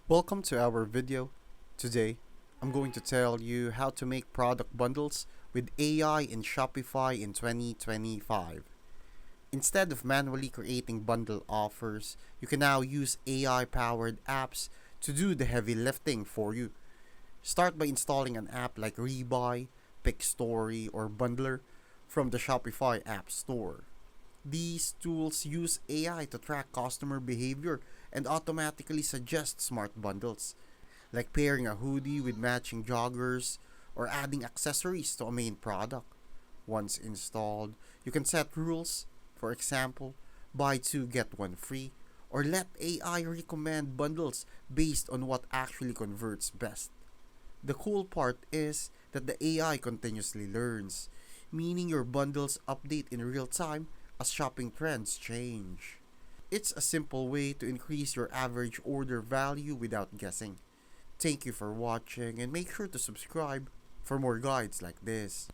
Welcome to our video. Today, I'm going to tell you how to make product bundles with AI in Shopify in 2025. Instead of manually creating bundle offers, you can now use AI powered apps to do the heavy lifting for you. Start by installing an app like Rebuy, Pickstory, or Bundler from the Shopify App Store. These tools use AI to track customer behavior and automatically suggest smart bundles, like pairing a hoodie with matching joggers or adding accessories to a main product. Once installed, you can set rules, for example, buy two get one free, or let AI recommend bundles based on what actually converts best. The cool part is that the AI continuously learns, meaning your bundles update in real time as shopping trends change. It's a simple way to increase your average order value without guessing. Thank you for watching and make sure to subscribe for more guides like this.